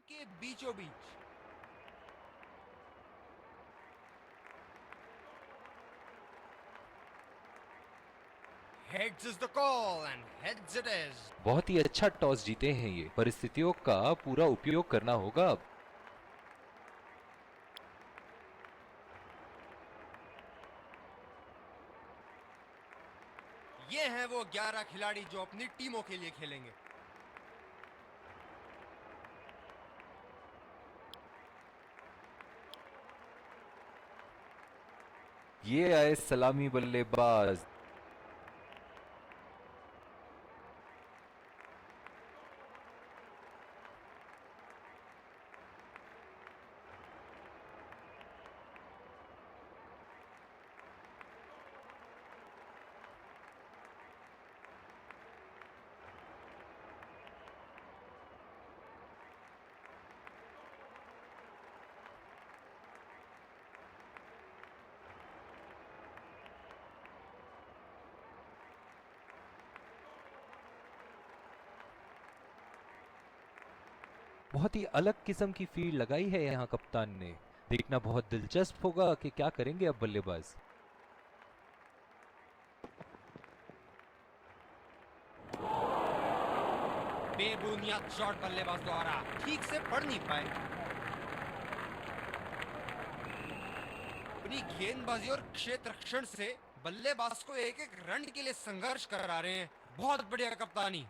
के बीचों बीच। Heads is the call and heads it is. बहुत ही अच्छा टॉस जीते हैं ये। परिस्थितियों का पूरा उपयोग करना होगा अब। ये हैं वो 11 खिलाड़ी जो अपनी टीमों के लिए खेलेंगे। ये आए सलामी बल्लेबाज। बहुत ही अलग किस्म की फील्ड लगाई है यहाँ कप्तान ने। देखना बहुत दिलचस्प होगा कि क्या करेंगे अब बल्लेबाज। बेबुनियाद शॉट बल्लेबाज द्वारा ठीक से पढ़ नहीं पाए। अपनी गेंदबाजी और क्षेत्र रक्षण से बल्लेबाज को एक एक रन के लिए संघर्ष करा रहे हैं। बहुत बढ़िया कप्तानी।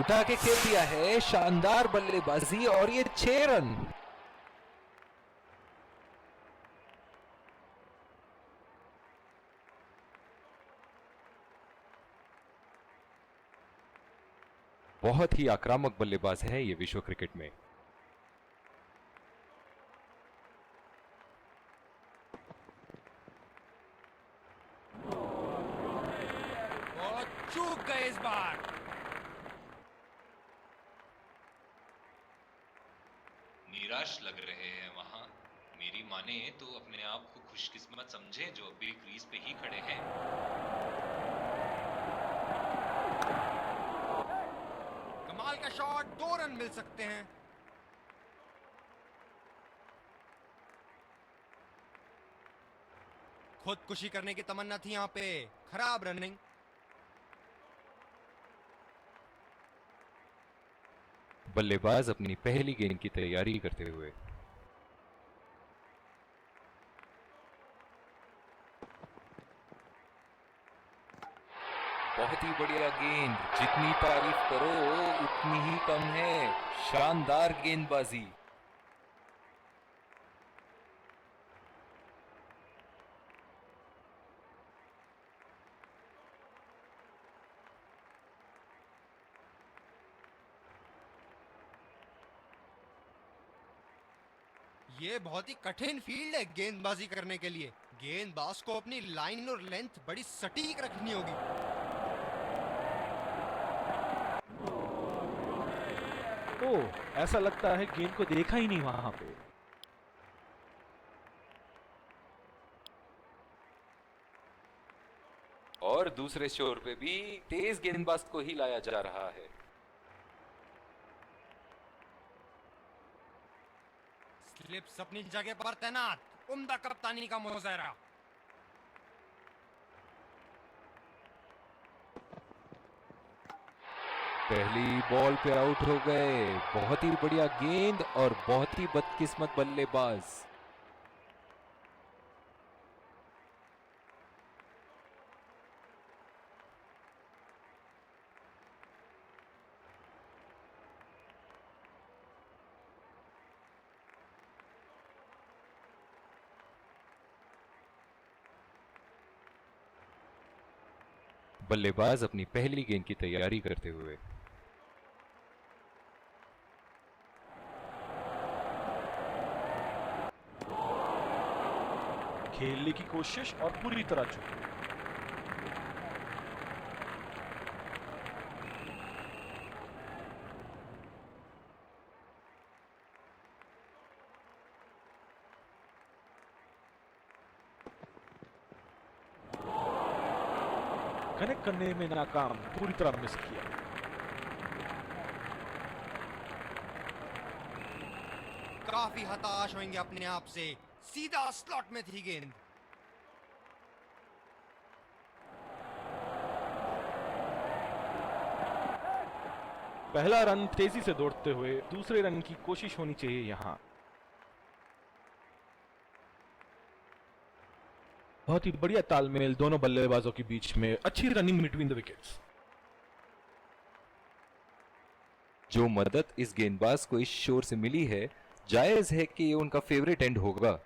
उठा के खेल दिया है, शानदार बल्लेबाजी, और ये 6 रन। बहुत ही आक्रामक बल्लेबाज है ये विश्व क्रिकेट में। और चूक गए इस बार। निराश लग रहे हैं वहां। मेरी माने तो अपने आप को खुशकिस्मत समझे जो अभी क्रीज पे ही खड़े हैं। कमाल का शॉट, 2 रन मिल सकते हैं। खुदकुशी करने की तमन्ना थी यहां पे। खराब रनिंग। बल्लेबाज अपनी पहली गेंद की तैयारी करते हुए। बहुत ही बढ़िया गेंद, जितनी तारीफ करो उतनी ही कम है। शानदार गेंदबाजी। ये बहुत ही कठिन फील्ड है गेंदबाजी करने के लिए। गेंदबाज को अपनी लाइन और लेंथ बड़ी सटीक रखनी होगी। ऐसा लगता है गेंद को देखा ही नहीं वहां पे। और दूसरे छोर पे भी तेज गेंदबाज को ही लाया जा रहा है। स्लिप्स अपनी जगह पर तैनात। उम्दा कप्तानी का मुजाहरा। पहली बॉल पे आउट हो गए। बहुत ही बढ़िया गेंद और बहुत ही बदकिस्मत बल्लेबाज। बल्लेबाज अपनी पहली गेंद की तैयारी करते हुए। खेलने की कोशिश और पूरी तरह चूक। कनेक्ट करने में नाकाम, पूरी तरह मिस किया। काफी हताश होंगे अपने आप से, सीधा स्लॉट में थी गेंद। पहला रन तेजी से दौड़ते हुए दूसरे रन की कोशिश होनी चाहिए यहां। बहुत ही बढ़िया तालमेल दोनों बल्लेबाजों के बीच में, अच्छी रनिंग बिटवीन द विकेट्स। जो मदद इस गेंदबाज को इस शोर से मिली है, जायज है कि ये उनका फेवरेट एंड होगा।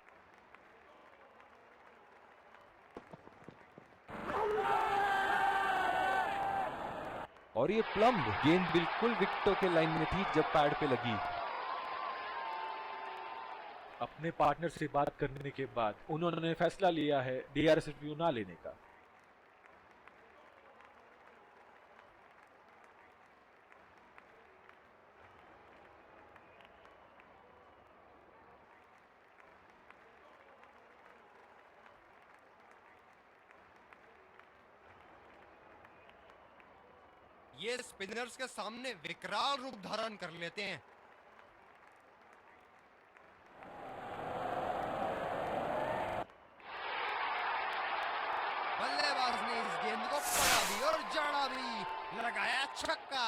और ये प्लम्ब गेंद बिल्कुल विकेटों के लाइन में थी जब पैड पे लगी। अपने पार्टनर से बात करने के बाद उन्होंने फैसला लिया है डीआरएस रिव्यू ना लेने का। ये स्पिनर्स के सामने विकराल रूप धारण कर लेते हैं। बल्लेबाज ने इस गेंद को पड़ा भी और जड़ा भी, लगाया छक्का।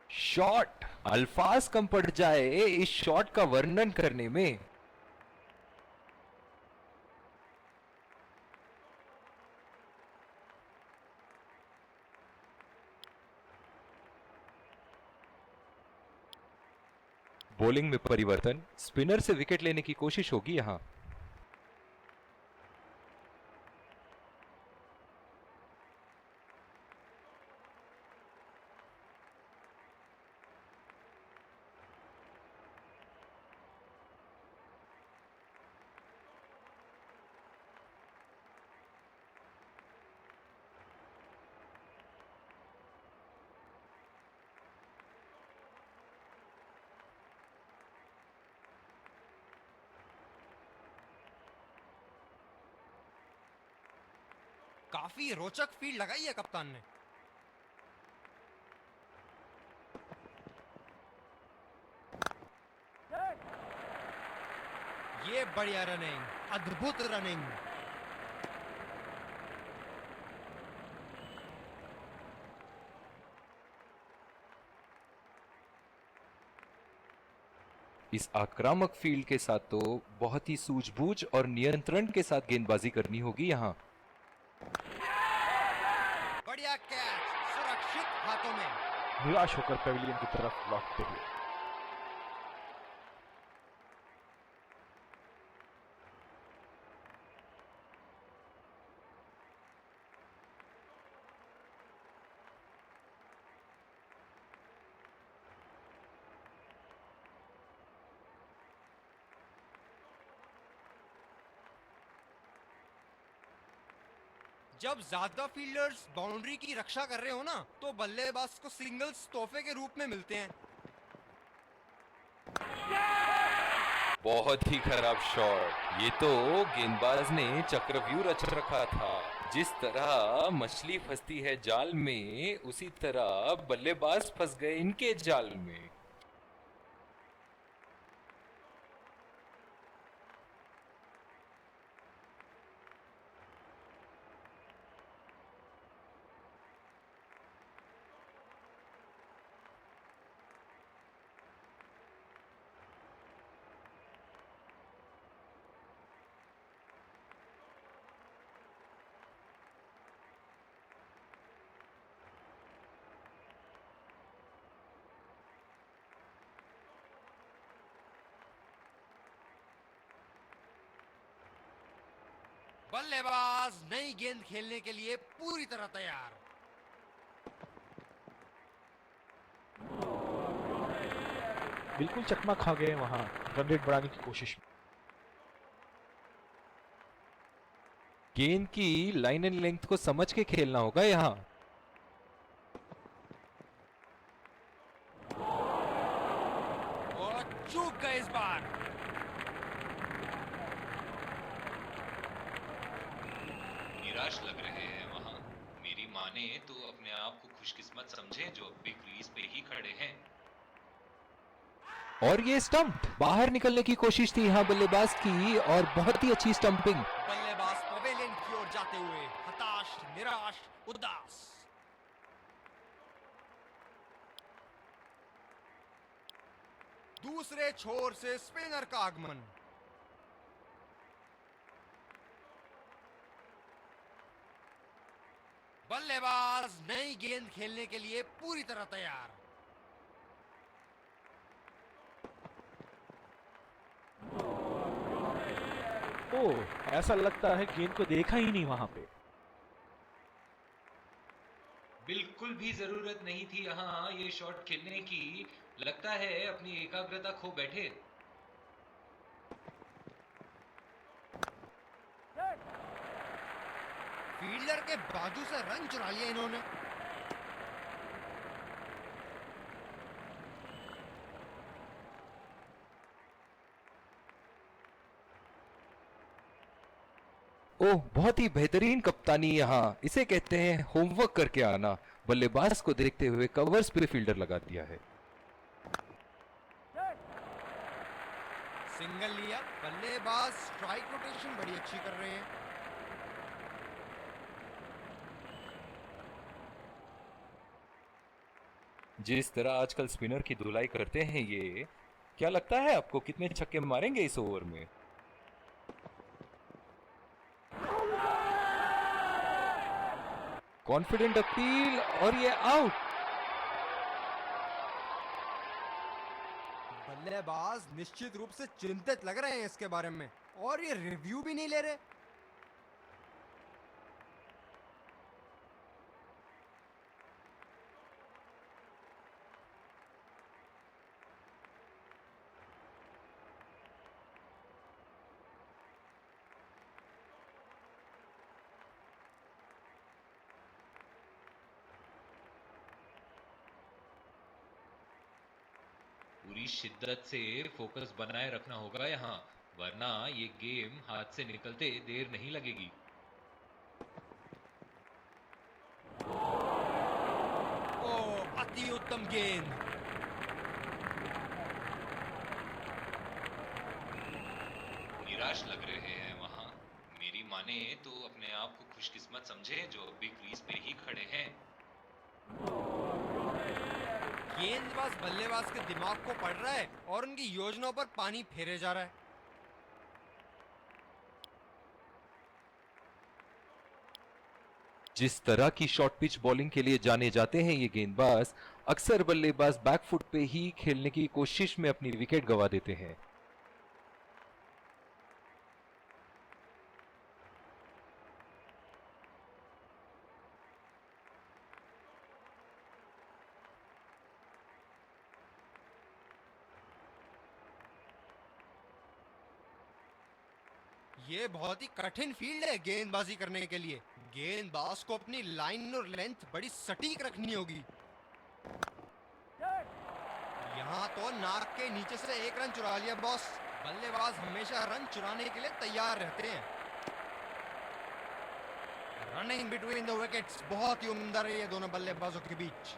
शॉट, अल्फाज कम पड़ जाए इस शॉट का वर्णन करने में। बॉलिंग में परिवर्तन, स्पिनर से विकेट लेने की कोशिश होगी यहां। काफी रोचक फील्ड लगाई है कप्तान ने। ये बढ़िया रनिंग, अद्भुत रनिंग। इस आक्रामक फील्ड के साथ तो बहुत ही सूझबूझ और नियंत्रण के साथ गेंदबाजी करनी होगी यहां। बढ़िया कैच, सुरक्षित हाथों में। निराश होकर पेविलियन की तरफ लौटते हुए। जब ज्यादा फील्डर्स बाउंड्री की रक्षा कर रहे हो ना, तो बल्लेबाज को सिंगल्स तोहफे के रूप में मिलते हैं। बहुत ही खराब शॉट। ये तो गेंदबाज ने चक्रव्यूह रच रखा था। जिस तरह मछली फंसती है जाल में, उसी तरह बल्लेबाज फंस गए इनके जाल में। बल्लेबाज नई गेंद खेलने के लिए पूरी तरह तैयार। बिल्कुल चकमा खा गए वहां रन रेट बढ़ाने की कोशिश में। गेंद की लाइन एंड लेंथ को समझ के खेलना होगा यहां। और चूक गए इस बार। निराश लग रहे हैं वहां। मेरी माने तो अपने आप को खुशकिस्मत समझे जो अब भी क्रीज पे ही खड़े हैं। और ये स्टंप बाहर निकलने की कोशिश थी यहाँ बल्लेबाज की, और बहुत ही अच्छी स्टंपिंग। बल्लेबाज पवेलियन की ओर जाते हुए हताश, निराश, उदास। दूसरे छोर से स्पिनर का आगमन। बल्लेबाज नई गेंद खेलने के लिए पूरी तरह तैयार। ओह, ऐसा लगता है गेंद को देखा ही नहीं वहां पे। बिल्कुल भी जरूरत नहीं थी यहाँ ये शॉट खेलने की। लगता है अपनी एकाग्रता खो बैठे। फील्डर के बाजू से रन चुरा लिया इन्होंने। ओह, बहुत ही बेहतरीन कप्तानी यहाँ। इसे कहते हैं होमवर्क करके आना। बल्लेबाज को देखते हुए कवर्स पे फील्डर लगा दिया है। सिंगल लिया। बल्लेबाज स्ट्राइक रोटेशन बड़ी अच्छी कर रहे हैं। जिस तरह आजकल स्पिनर की धुलाई करते हैं ये, क्या लगता है आपको कितने छक्के मारेंगे इस ओवर में? कॉन्फिडेंट अपील, और ये आउट। बल्लेबाज निश्चित रूप से चिंतित लग रहे हैं इसके बारे में, और ये रिव्यू भी नहीं ले रहे। पूरी शिद्दत से फोकस बनाए रखना होगा यहाँ, वरना ये गेम हाथ से निकलते देर नहीं लगेगी। ओ, अति उत्तम गेंद। निराश लग रहे हैं वहां। मेरी माने तो अपने आप को खुशकिस्मत समझे जो अब भी क्रीज पे ही खड़े हैं। गेंदबाज बल्लेबाज के दिमाग को पढ़ रहा है और उनकी योजनाओं पर पानी फेरे जा रहा है। जिस तरह की शॉर्ट पिच बॉलिंग के लिए जाने जाते हैं ये गेंदबाज, अक्सर बल्लेबाज बैकफुट पे ही खेलने की कोशिश में अपनी विकेट गंवा देते हैं। ये बहुत ही कठिन फील्ड है गेंदबाजी करने के लिए। गेंदबाज को अपनी लाइन और लेंथ बड़ी सटीक रखनी होगी। यहाँ तो नाक के नीचे से एक रन चुरा लिया बॉस। बल्लेबाज हमेशा रन चुराने के लिए तैयार रहते हैं। रनिंग बिटवीन द विकेट्स बहुत ही उम्दा रही है दोनों बल्लेबाजों के बीच।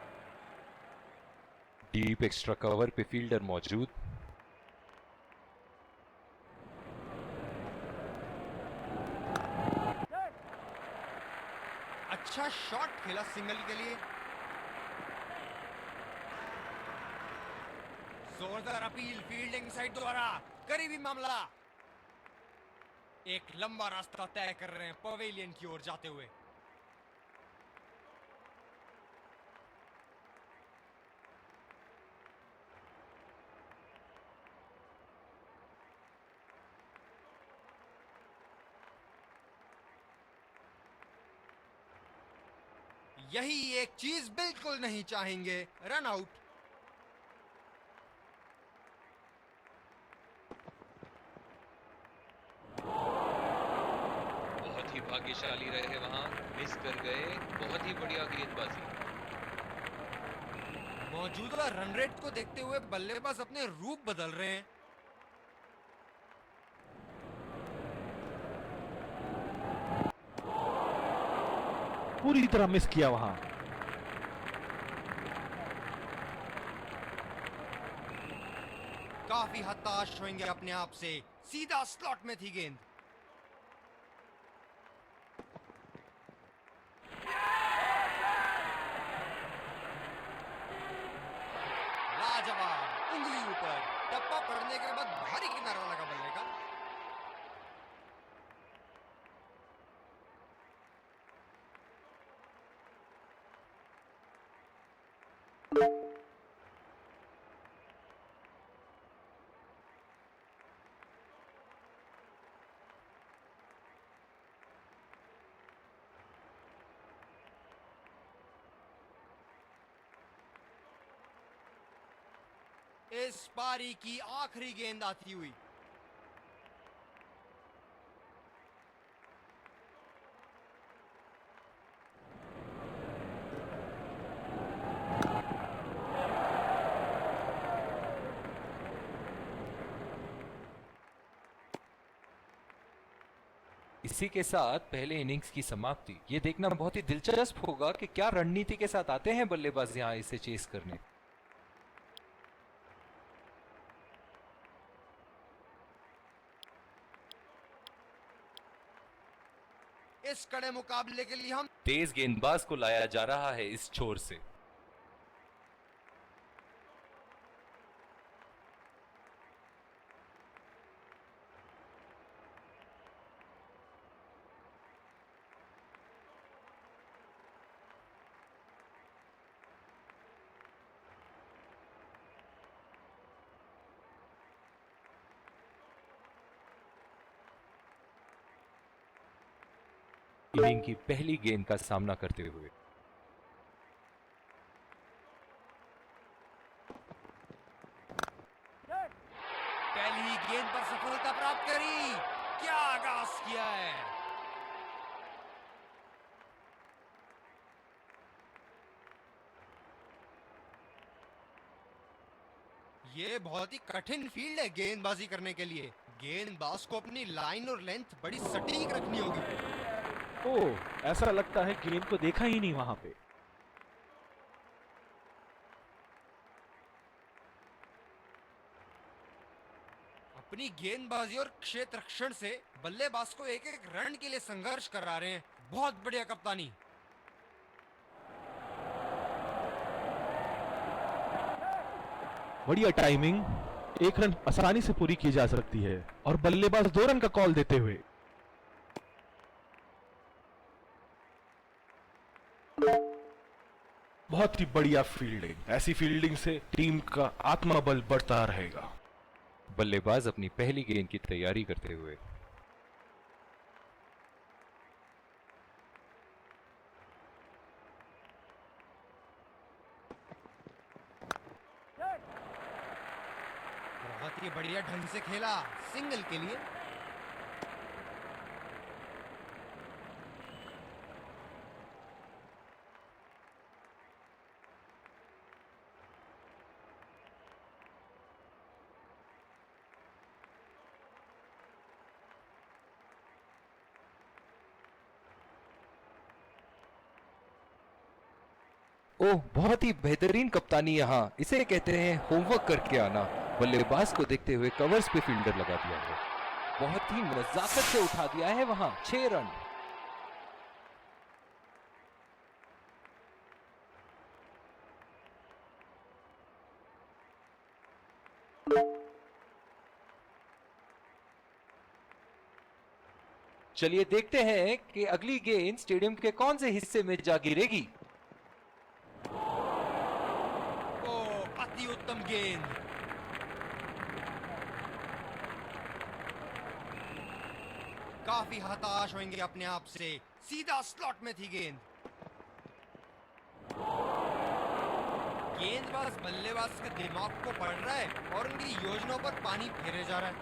डीप एक्स्ट्रा कवर पे फील्डर मौजूद। अच्छा शॉट खेला सिंगल के लिए। जोरदार अपील फील्डिंग साइड द्वारा। करीबी मामला। एक लंबा रास्ता तय कर रहे हैं पवेलियन की ओर जाते हुए। यही एक चीज बिल्कुल नहीं चाहेंगे, रन आउट। बहुत ही भाग्यशाली रहे वहां, मिस कर गए। बहुत ही बढ़िया गेंदबाजी। मौजूदा रन रेट को देखते हुए बल्लेबाज अपने रूप बदल रहे हैं। पूरी तरह मिस किया वहां। काफी हताश होंगे अपने आप से, सीधा स्लॉट में थी गेंद। लाजवाब, उंगली ऊपर, टप्पा पड़ने के बाद भारी किनारा लगा बल्ले का। इस पारी की आखिरी गेंद आती हुई। इसी के साथ पहले इनिंग्स की समाप्ति। ये देखना बहुत ही दिलचस्प होगा कि क्या रणनीति के साथ आते हैं बल्लेबाज यहां इसे चेस करने। इस कड़े मुकाबले के लिए हम तेज गेंदबाज को लाया जा रहा है इस छोर से। इनिंग की पहली गेंद का सामना करते हुए पहली ही गेंद पर सफलता प्राप्त करी। क्या आगाज किया है। ये बहुत ही कठिन फील्ड है गेंदबाजी करने के लिए। गेंदबाज को अपनी लाइन और लेंथ बड़ी सटीक रखनी होगी। ओह, ऐसा लगता है गेंद को देखा ही नहीं वहां पे। अपनी गेंदबाजी और क्षेत्र रक्षण से बल्लेबाज को एक एक रन के लिए संघर्ष करा रहे हैं। बहुत बढ़िया कप्तानी। बढ़िया टाइमिंग, एक रन आसानी से पूरी की जा सकती है और बल्लेबाज 2 रन का कॉल देते हुए। बहुत ही बढ़िया फील्डिंग। ऐसी फील्डिंग से टीम का आत्मबल बढ़ता रहेगा। बल्लेबाज अपनी पहली गेंद की तैयारी करते हुए बहुत ही बढ़िया ढंग से खेला सिंगल के लिए। ओह, बहुत ही बेहतरीन कप्तानी। यहाँ इसे कहते हैं होमवर्क करके आना। बल्लेबाज को देखते हुए कवर्स पे फील्डर लगा दिया है। बहुत ही नजाकत से उठा दिया है वहां। 6 रन। चलिए देखते हैं कि अगली गेंद स्टेडियम के कौन से हिस्से में जा गिरेगी। अति उत्तम गेंद। काफी हताश होंगे अपने आप से, सीधा स्लॉट में थी गेंद। गेंदबाज बल्लेबाज के दिमाग को पढ़ रहा है और उनकी योजनाओं पर पानी फेरे जा रहा है।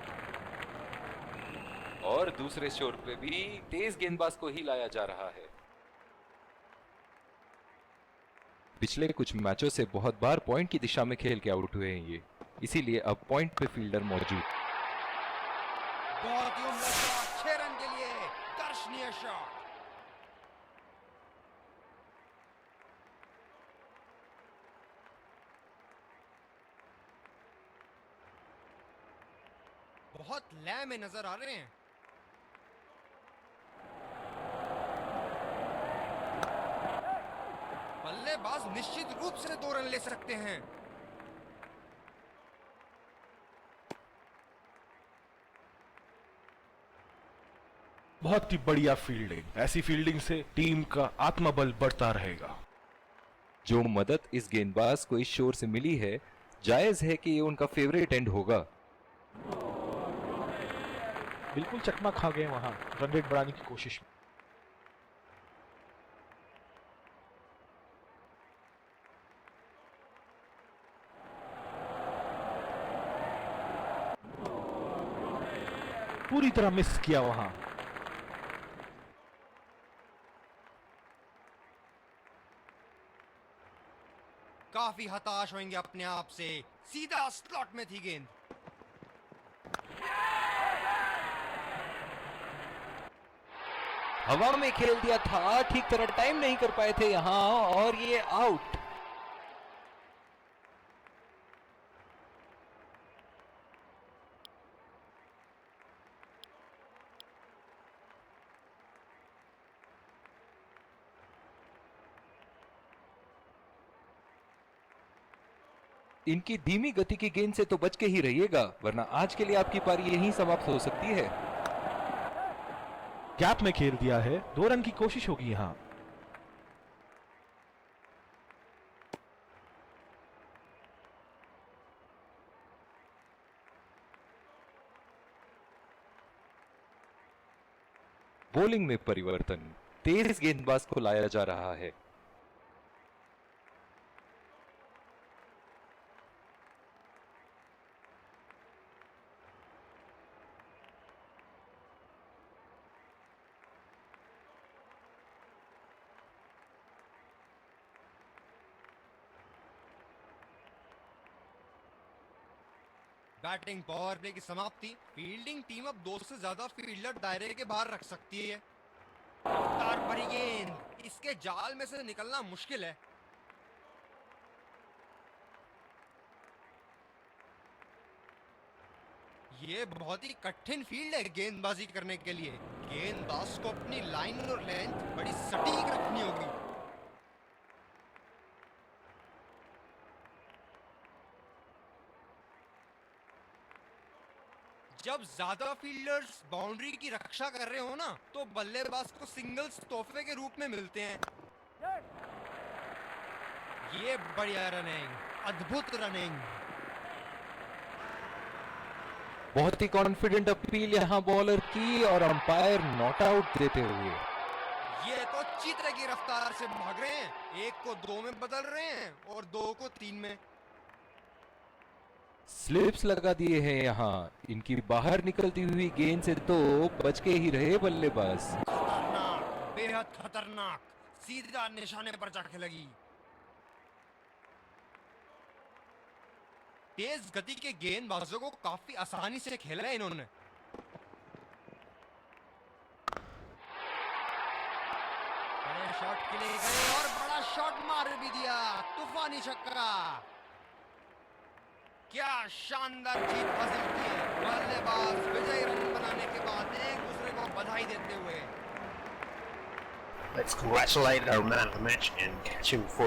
और दूसरे छोर पे भी तेज गेंदबाज को ही लाया जा रहा है। पिछले कुछ मैचों से बहुत बार पॉइंट की दिशा में खेल के आउट हुए हैं ये, इसीलिए अब पॉइंट पे फील्डर मौजूद। बहुत ही उम्दा शॉट, 6 रन के लिए दर्शनीय शॉट। बहुत लय में नजर आ रहे हैं। बल्लेबाज निश्चित रूप से 2 रन ले सकते हैं। बहुत ही बढ़िया फील्डिंग। ऐसी फील्डिंग से टीम का आत्मबल बढ़ता रहेगा। जो मदद इस गेंदबाज को इस शोर से मिली है, जायज है कि ये उनका फेवरेट एंड होगा। बिल्कुल चकमा खा गए वहां रन रेट बढ़ाने की कोशिश में। पूरी तरह मिस किया वहां। काफी हताश होंगे अपने आप से। सीधा स्लॉट में थी गेंद। हवा में खेल दिया था, ठीक तरह टाइम नहीं कर पाए थे यहां, और ये आउट। इनकी धीमी गति की गेंद से तो बच के ही रहिएगा, वरना आज के लिए आपकी पारी यहीं समाप्त हो सकती है। गैप में खेल दिया है, 2 रन की कोशिश होगी यहां। बॉलिंग में परिवर्तन, तेज गेंदबाज को लाया जा रहा है। बैटिंग पावर प्ले की समाप्ति। फील्डिंग टीम अब 2 से ज्यादा फील्डर दायरे के बाहर रख सकती है। रफ्तार भरी गेंद, इसके जाल में से निकलना मुश्किल है। ये बहुत ही कठिन फील्ड है गेंदबाजी करने के लिए। गेंदबाज को अपनी लाइन और लेंथ बड़ी सटीक रखनी होगी। जब ज्यादा फील्डर्स बाउंड्री की रक्षा कर रहे हो ना, तो बल्लेबाज को सिंगल्स तोहफे के रूप में मिलते हैं। ये बढ़िया रनिंग, अद्भुत रनिंग। बहुत ही कॉन्फिडेंट अपील यहां बॉलर की, और अंपायर नॉट आउट देते हुए। ये तो चित्र की रफ्तार से भाग रहे हैं। 1 को 2 में बदल रहे हैं और 2 को 3 में। स्लिप्स लगा दिए हैं यहां। इनकी बाहर निकलती हुई गेंद से तो बच के ही रहे बल्लेबाज। खतरनाक, बेहद खतरनाक, सीधा निशाने पर जाके लगी। तेज गति के गेंदबाजों को काफी आसानी से खेला है इन्होंने। बड़े शॉट के लिए गए और बड़ा शॉट मार भी दिया। तूफानी छक्का। क्या शानदार जीत हासिल की है। बल्लेबाज विजयी रन बनाने के बाद एक दूसरे को बधाई देते हुए। Let's congratulate our man of the match and catch him for